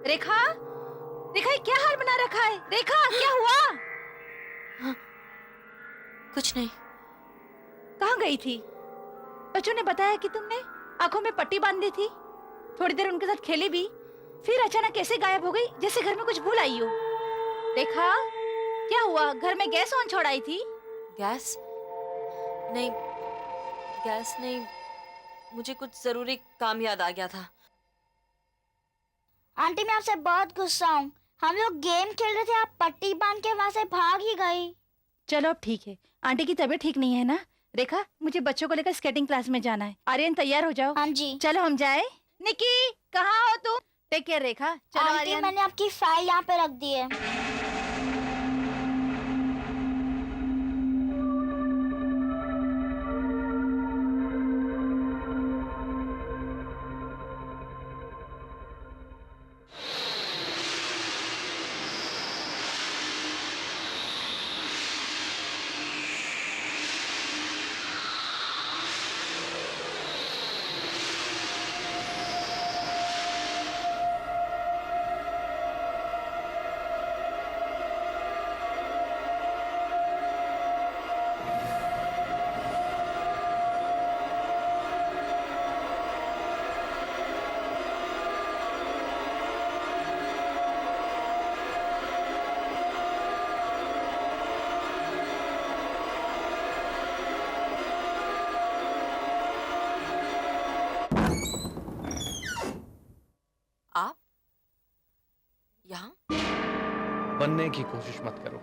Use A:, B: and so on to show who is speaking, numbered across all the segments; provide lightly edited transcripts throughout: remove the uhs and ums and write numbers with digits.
A: रेखा, रेखा ये क्या हाल बना रखा है? रेखा क्या हुआ?
B: हाँ, कुछ नहीं।
A: कहाँ गई थी? बच्चों ने बताया कि तुमने आंखों में पट्टी बांधी थी, थोड़ी देर उनके साथ खेली भी, फिर अचानक कैसे गायब हो गई जैसे घर में कुछ भूल आई हो। रेखा क्या हुआ? घर में गैस ऑन छोड़ाई थी?
B: गैस नहीं, गैस नहीं, मुझे कुछ जरूरी काम याद आ गया था।
C: आंटी मैं आपसे बहुत गुस्सा हूँ। हम लोग गेम खेल रहे थे, आप पट्टी बांध के वहाँ से भाग ही गई।
A: चलो अब ठीक है, आंटी की तबीयत ठीक नहीं है ना? रेखा मुझे बच्चों को लेकर स्केटिंग क्लास में जाना है। आर्यन तैयार हो जाओ।
C: हाँ जी।
A: चलो हम जाए। निकी कहाँ हो तुम? टेक केयर रेखा। चलो
C: आंटी
A: आर्यन।
C: मैंने आपकी फाइल यहाँ पे रख दी है।
B: आप यहाँ?
D: बनने की कोशिश मत करो।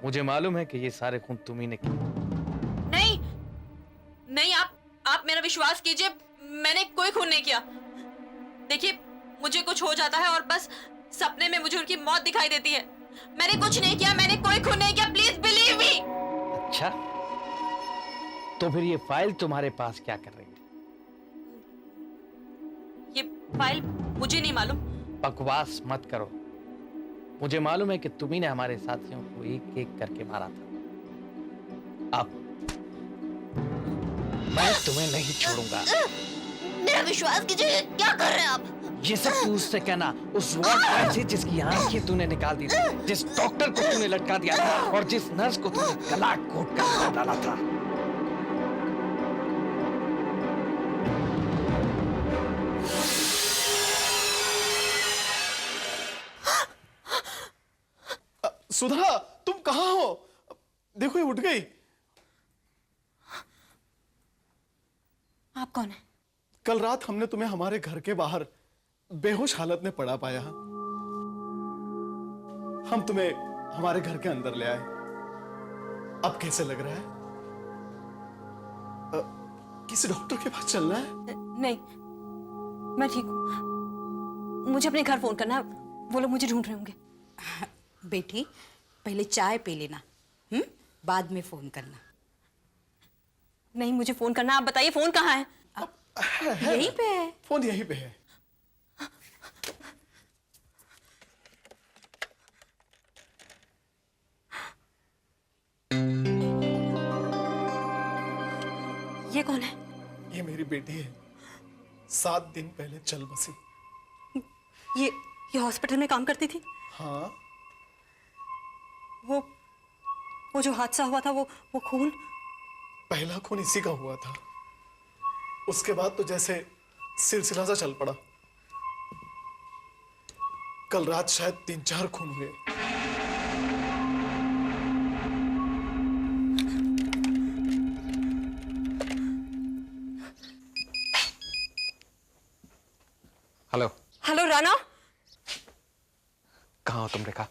D: मुझे मालूम है कि ये सारे खून तुम्ही ने किए।
B: नहीं नहीं, आप मेरा विश्वास कीजिए, मैंने कोई खून नहीं किया। देखिए मुझे कुछ हो जाता है और बस सपने में मुझे उनकी मौत दिखाई देती है। मैंने कुछ नहीं किया, मैंने कोई खून नहीं किया, प्लीज बिलीव मी।
D: अच्छा, तो फिर ये फाइल तुम्हारे पास क्या कर रही है?
B: ये फाइल मुझे नहीं मालूम।
D: बकवास मत करो। मुझे मालूम है कि तुम्ही ने हमारे साथियों को एक एक करके मारा था। अब मैं तुम्हें नहीं छोड़ूंगा।
B: मेरा विश्वास कीजिए, क्या कर रहे हैं आप?
D: ये सब तू उससे कहना, उस वार्ड से जिसकी आंखें तूने निकाल दी थी, जिस डॉक्टर को तूने लटका दिया था और जिस नर्स को तूने गला घोट कर मार डाला था।
E: सुधा, तुम कहाँ हो? देखो ये उठ गई।
B: आप कौन है?
E: कल रात हमने तुम्हें हमारे घर के बाहर बेहोश हालत में पड़ा पाया। हम तुम्हें हमारे घर के अंदर ले आए। अब कैसे लग रहा है? किसी डॉक्टर के पास चलना है?
B: नहीं, मैं ठीक हूँ। मुझे अपने घर फोन करना है, वो लोग मुझे ढूंढ रहे होंगे।
F: बेटी पहले चाय पी लेना, बाद में फोन करना।
B: नहीं, मुझे फोन करना। आप बताइए फोन कहाँ है?
F: यहीं पे है।
E: फोन यहीं पे है।
B: ये कौन है?
E: ये मेरी बेटी है, 7 दिन पहले चल बसी।
B: ये हॉस्पिटल में काम करती थी?
E: हाँ।
B: वो जो हादसा हुआ था, वो खून?
E: पहला खून इसी का हुआ था। उसके बाद तो जैसे सिलसिला सा चल पड़ा। कल रात शायद 3-4 खून हुए।
D: हेलो।
B: हेलो राणा।
D: कहाँ हो तुम रेखा?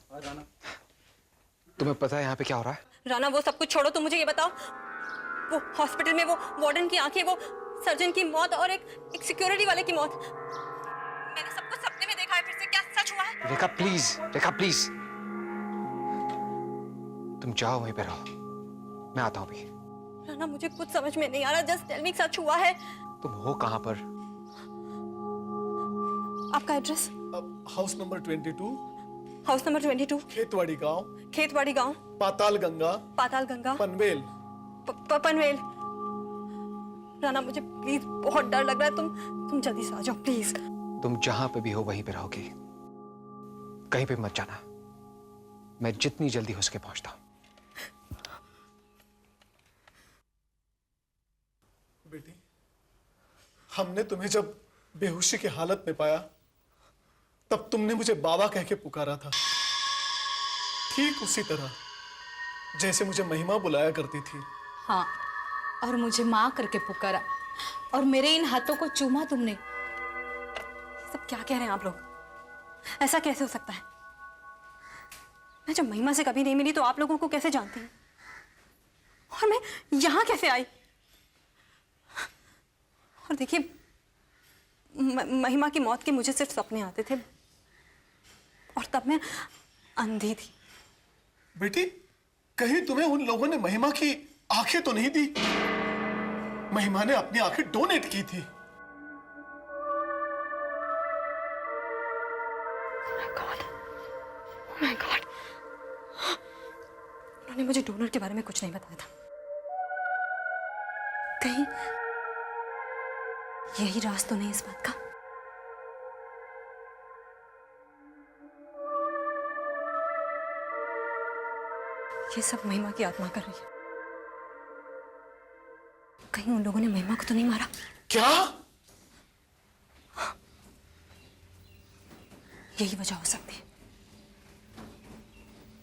D: तुम्हें पता है यहाँ पे क्या हो रहा है?
B: राणा वो सब कुछ छोड़ो, तुम मुझे ये बताओ, वो हॉस्पिटल में वो वार्डन की आंखें, वो सर्जन की मौत और एक सिक्योरिटी वाले की मौत, मैंने सब कुछ सपने में देखा है। फिर से क्या सच हुआ है?
D: रेखा प्लीज, रेखा प्लीज, तुम जाओ वहीं पे रहो, मैं आता हूँ अभी।
B: राणा मुझे कुछ समझ में नहीं आ रहा, जस्ट टेल मी सच हुआ है?
D: तुम हो कहाँ पर?
B: आपका address?
E: House number 22,
B: house number 22,
E: Khetwadi गांव,
B: खेतवाड़ी गांव,
E: पाताल गंगा,
B: पाताल गंगा,
E: पनवेल।
B: पनवेल। राणा मुझे प्लीज बहुत डर लग रहा है, तुम जल्दी से आ जाओ प्लीज।
D: तुम जहां पे भी हो वहीं पे रहोगे।
G: कहीं पे मत जाना, मैं जितनी जल्दी हो सके पहुंचता हूं।
E: बेटी, हमने तुम्हें जब बेहोशी की हालत में पाया तब तुमने मुझे बाबा कह के पुकारा था, ठीक उसी तरह जैसे मुझे महिमा बुलाया करती थी।
F: हाँ, और मुझे माँ करके पुकारा और मेरे इन हाथों को चूमा तुमने। सब क्या कह रहे हैं आप लोग? ऐसा कैसे हो सकता है? मैं जब महिमा से कभी नहीं मिली तो आप लोगों को कैसे जानती हूँ? और मैं यहाँ कैसे आई? और देखिए, महिमा की मौत के मुझे सिर्फ सपने आते थे और तब मैं अंधी थी।
E: बेटी, कहीं तुम्हें उन लोगों ने महिमा की आंखें तो नहीं दी? महिमा ने अपनी आंखें डोनेट की थी।
F: माय गॉड, उन्होंने मुझे डोनर के बारे में कुछ नहीं बताया था। कहीं यही राज तो नहीं इस बात का? ये सब महिमा की आत्मा कर रही है। कहीं उन लोगों ने महिमा को तो नहीं मारा?
E: क्या?
F: यही वजह हो सकती है,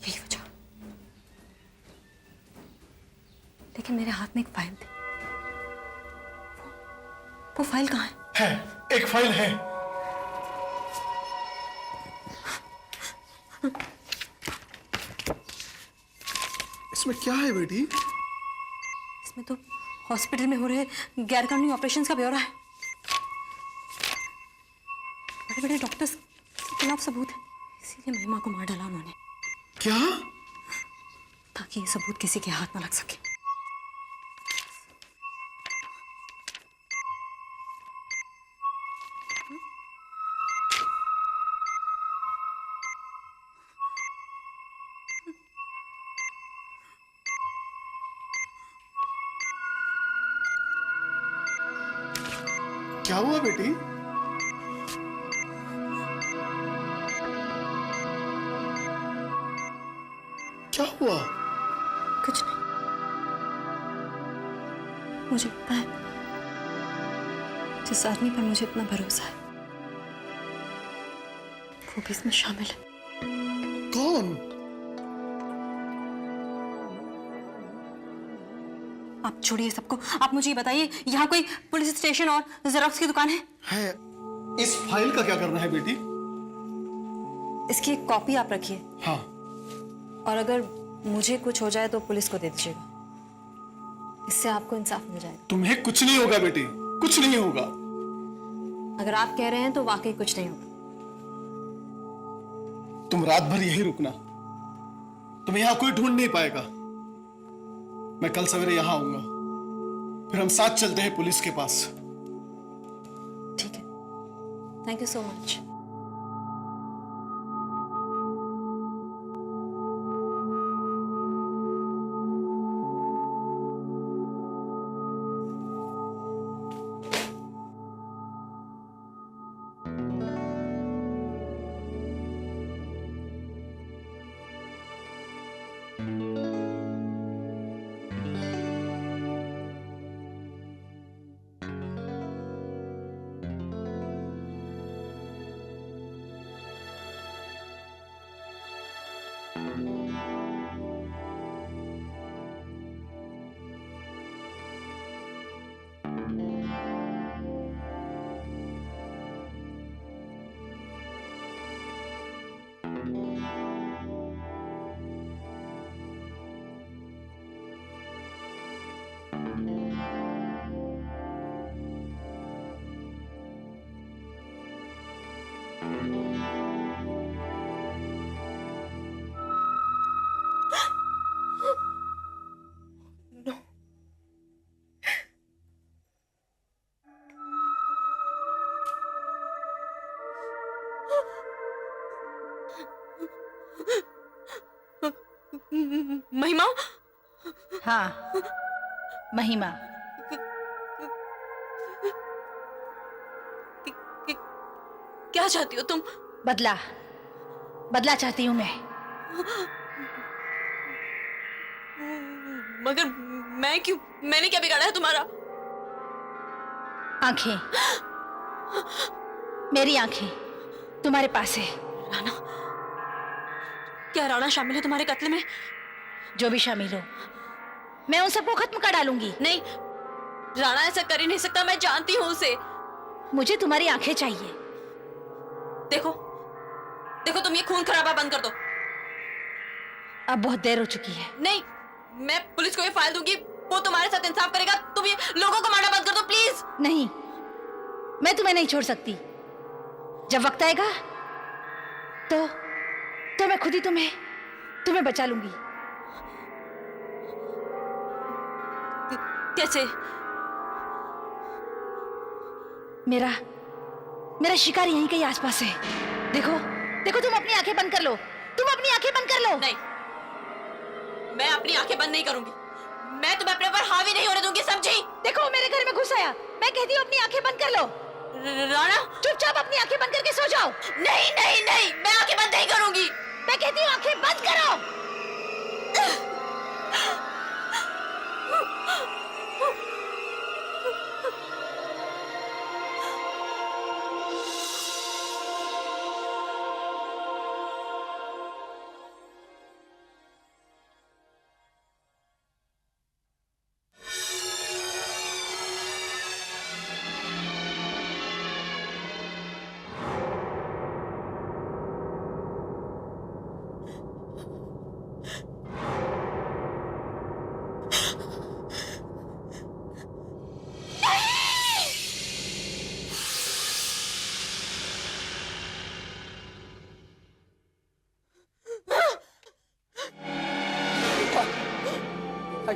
F: यही वजह। लेकिन मेरे हाथ में एक फाइल थी। वो फाइल कहाँ है?
E: एक फाइल है। इसमें क्या है बेटी?
F: इसमें तो हॉस्पिटल में हो रहे गैरकानूनी ऑपरेशंस का ब्यौरा है। बड़े बड़े डॉक्टर्स के खिलाफ सबूत है, इसीलिए महिमा को मार डाला उन्होंने,
E: क्या?
F: ताकि ये सबूत किसी के हाथ न लग सके।
E: क्या हुआ बेटी? क्या हुआ?
F: कुछ नहीं। मुझे पता है, जिस आदमी पर मुझे इतना भरोसा है वो भी इसमें शामिल है।
E: कौन?
F: आप छोड़िए सबको, आप मुझे ये बताइए, यहाँ कोई पुलिस स्टेशन और जेरोक्स की दुकान है?
E: है। इस फाइल का क्या करना है बेटी?
F: इसकी एक कॉपी आप रखिए।
E: हाँ।
F: और अगर मुझे कुछ हो जाए तो पुलिस को दे दीजिएगा, इससे आपको इंसाफ मिल जाएगा।
E: तुम्हें कुछ नहीं होगा बेटी, कुछ नहीं होगा।
F: अगर आप कह रहे हैं तो वाकई कुछ नहीं होगा।
E: तुम रात भर यही रुकना, तुम्हें यहां कोई ढूंढ नहीं पाएगा। मैं कल सवेरे यहां आऊंगा, फिर हम साथ चलते हैं पुलिस के पास।
F: ठीक है, थैंक यू सो मच।
B: महिमा?
A: हाँ, महिमा।
B: क्या चाहती हो तुम?
A: बदला। बदला चाहती हूँ मैं।
B: मगर मैं क्यों? मैंने क्या बिगाड़ा है तुम्हारा?
A: आंखें, मेरी आंखें तुम्हारे पास है।
B: राणा, क्या राणा शामिल है तुम्हारे कत्ल में?
A: जो भी शामिल हो, मैं उन सबको खत्म कर डालूंगी।
B: नहीं, राणा ऐसा कर ही नहीं सकता, मैं जानती हूँ उसे।
A: मुझे तुम्हारी आंखें चाहिए।
B: देखो देखो, तुम ये खून खराबा बंद कर दो।
A: अब बहुत देर हो चुकी है।
B: नहीं, मैं पुलिस को ये फाइल दूंगी, वो तुम्हारे साथ इंसाफ करेगा। तुम ये लोगों को मारना बंद कर दो प्लीज।
A: नहीं, मैं तुम्हें नहीं छोड़ सकती। जब वक्त आएगा तो मैं खुद ही तुम्हें बचा लूंगी।
B: कैसे?
A: मेरा शिकार यहीं कहीं आसपास है। देखो देखो, तुम अपनी आंखें बंद कर लो। तुम अपनी आंखें बंद कर लो।
B: नहीं, मैं अपनी आंखें बंद नहीं करूंगी। मैं तुम्हें अपने पर हावी नहीं होने दूंगी, समझी?
A: देखो, मेरे घर में घुस आया। मैं कहती हूँ अपनी आंखें बंद कर लो।
B: राणा,
A: चुपचाप अपनी आंखें बंद करके सो जाओ।
B: नहीं नहीं नहीं, मैं आंखें बंद नहीं करूंगी।
A: मैं कहती हूँ आंखें बंद करो।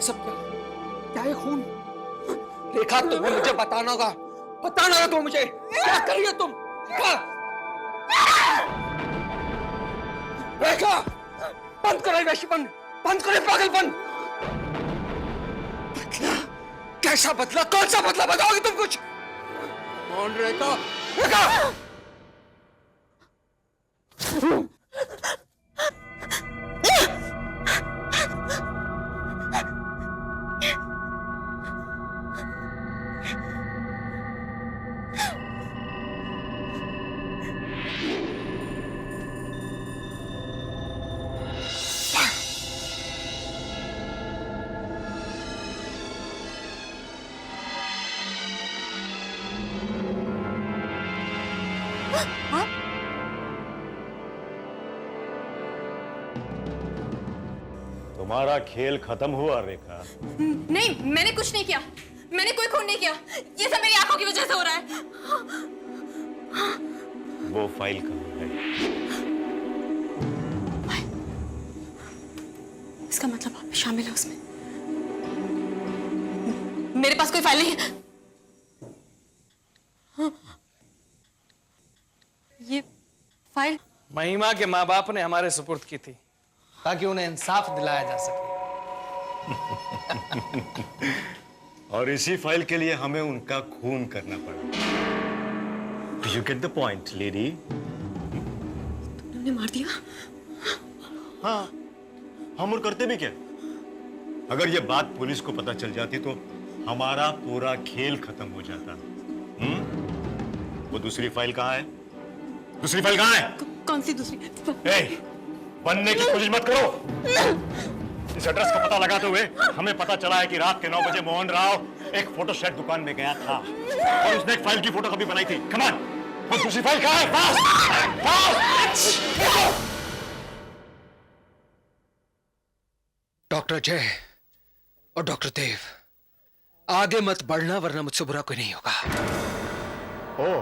D: सब क्या है? खून? रेखा, तुम्हें मुझे बताना होगा तुम मुझे क्या कर रही हो तुम? रेखा, बंद करो वैश्यपन, बंद करो पागलपन। बदला? कैसा बदला? कौन सा बदला? बताओगी तुम कुछ? कौन? रेखा, रेखा!
H: तुम्हारा खेल खत्म हुआ रेखा।
B: नहीं, मैंने कुछ नहीं किया। मैंने कोई खून नहीं किया। ये सब मेरी आंखों की वजह से हो रहा है।
H: वो फाइल कहाँ है?
B: इसका मतलब आप भी शामिल है उसमें? मेरे पास कोई फाइल नहीं है। ये फाइल
D: महिमा के माँ बाप ने हमारे सुपुर्द की थी ताकि उन्हें इंसाफ दिलाया जा सके।
H: और इसी फाइल के लिए हमें उनका खून करना पड़ा। Do you get the point, lady?
B: तुमने मार दिया?
H: हाँ, हम और करते भी क्या? अगर ये बात पुलिस को पता चल जाती तो हमारा पूरा खेल खत्म हो जाता। वो दूसरी फाइल कहाँ है? दूसरी फाइल कहाँ है?
B: कौन सी दूसरी?
H: बनने की कोशिश मत करो। इस एड्रेस का पता लगाते हुए हमें पता चला है कि रात के 9 बजे मोहन राव एक फोटो सेट दुकान में गया था और उसने एक फाइल की फोटो कॉपी बनाई थी। कम ऑन, वो दूसरी फाइल कहाँ है?
G: डॉक्टर जय और डॉक्टर देव, आगे मत बढ़ना वरना मुझसे बुरा कोई नहीं होगा।
H: ओह,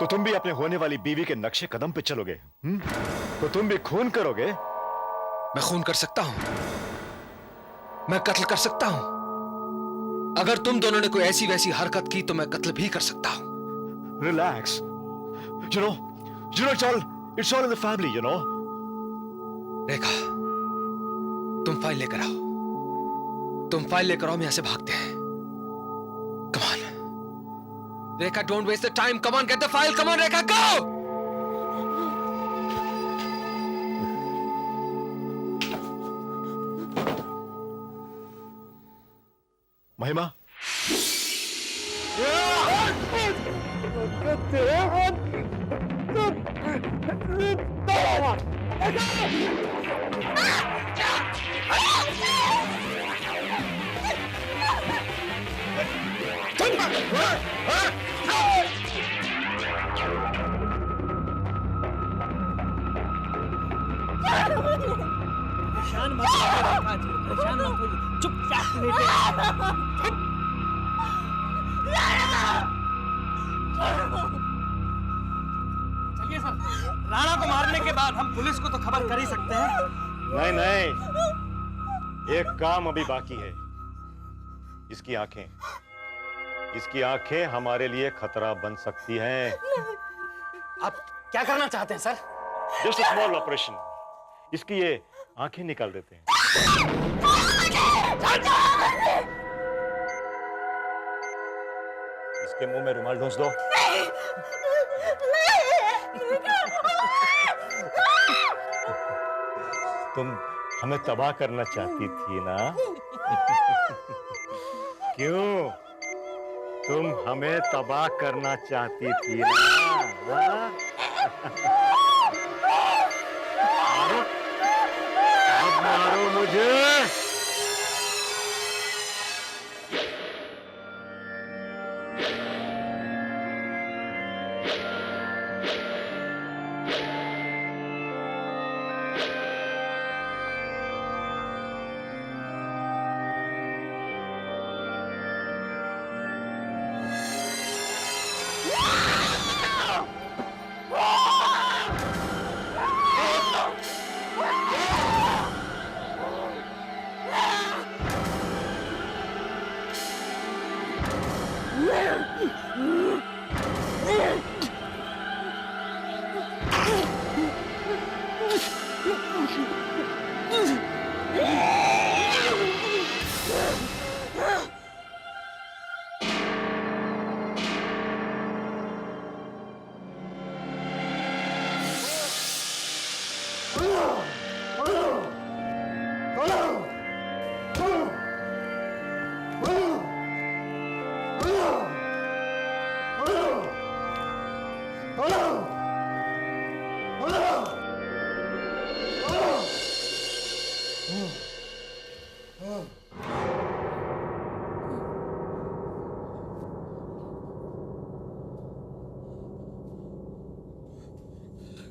H: तो तुम भी अपने होने वाली बीवी के नक्शे कदम पे चलोगे? तो तुम भी खून करोगे?
G: मैं खून कर सकता हूं, मैं कत्ल कर सकता हूं। अगर तुम दोनों ने कोई ऐसी वैसी हरकत की तो मैं कत्ल भी कर सकता हूं।
H: Relax, you know it's all in the family, you know.
G: Rekha, तुम फाइल लेकर आओ, हम यहां से भागते हैं। Come on Rekha, don't waste the time, come on, get the file, come on Rekha, go.
H: Mahima,
D: परेशान मत होइए रेखा जी, परेशान मत होइए, चुपचाप लेटे। चलिए सर, राणा को मारने के बाद हम पुलिस को तो खबर कर ही सकते हैं।
H: नहीं नहीं, एक काम अभी बाकी है। इसकी आंखें, इसकी आंखें हमारे लिए खतरा बन सकती हैं।
D: आप क्या करना चाहते हैं सर?
H: जस्ट स्मॉल ऑपरेशन, इसकी ये आंखें निकाल देते हैं। इसके मुंह में रुमाल ढूंढ दो। तुम हमें तबाह करना चाहती थी ना? क्यों? तुम हमें तबाह करना चाहती थी ना? हाँ? मारो, अब मारो मुझे।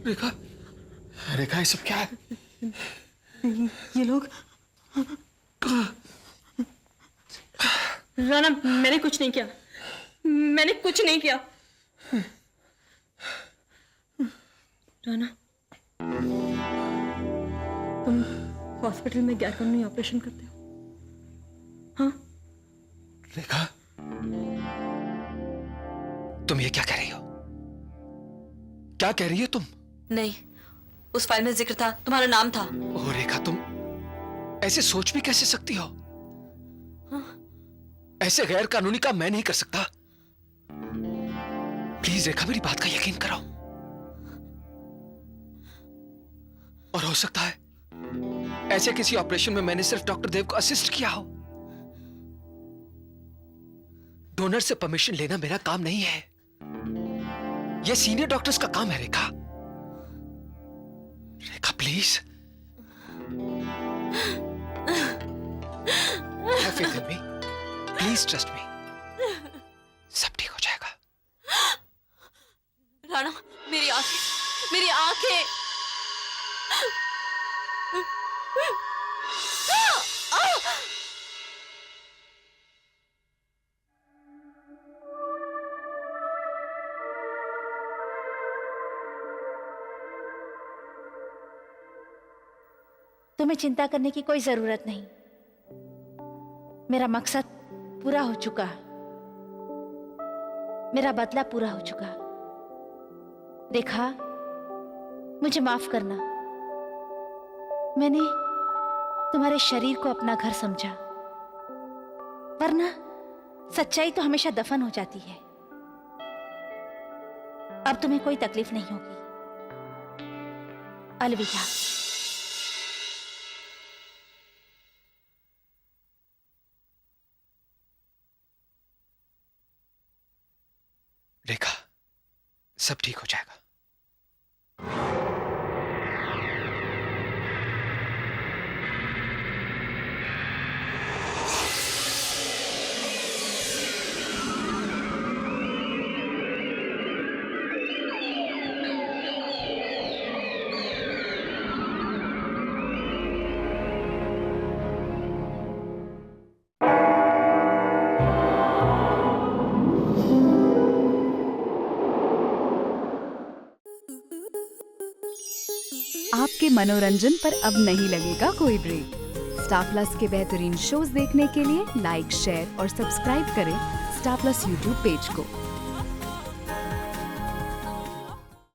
G: रेखा, रेखा ये सब क्या है?
F: ये लोग राणा, मैंने कुछ नहीं किया, मैंने कुछ नहीं किया। राणा, तुम हॉस्पिटल में गैरकानूनी ऑपरेशन करते हो? हाँ?
G: रेखा, तुम ये क्या कह रही हो? क्या कह रही हो तुम?
B: नहीं, उस फाइल में जिक्र था, तुम्हारा नाम था।
G: ओ रेखा, तुम ऐसे सोच भी कैसे सकती हो? ऐसे गैर कानूनी काम मैं नहीं कर सकता। प्लीज रेखा, मेरी बात का यकीन करो। और हो सकता है ऐसे किसी ऑपरेशन में मैंने सिर्फ डॉक्टर देव को असिस्ट किया हो। डोनर से परमिशन लेना मेरा काम नहीं है, यह सीनियर डॉक्टर्स का काम है। Rekha, Rekha please, have faith in me, please trust me, सब ठीक हो जाएगा।
B: राणा, मेरी आंखें, मेरी आंखें।
A: तुम्हें चिंता करने की कोई जरूरत नहीं। मेरा मकसद पूरा हो चुका, मेरा बदला पूरा हो चुका। रेखा, मुझे माफ करना, मैंने तुम्हारे शरीर को अपना घर समझा, वरना सच्चाई तो हमेशा दफन हो जाती है। अब तुम्हें कोई तकलीफ नहीं होगी। अलविदा।
G: रेखा, सब ठीक हो जाएगा।
I: आपके मनोरंजन पर अब नहीं लगेगा कोई ब्रेक। स्टार प्लस के बेहतरीन शोज देखने के लिए लाइक, शेयर और सब्सक्राइब करें स्टार प्लस यूट्यूब पेज को।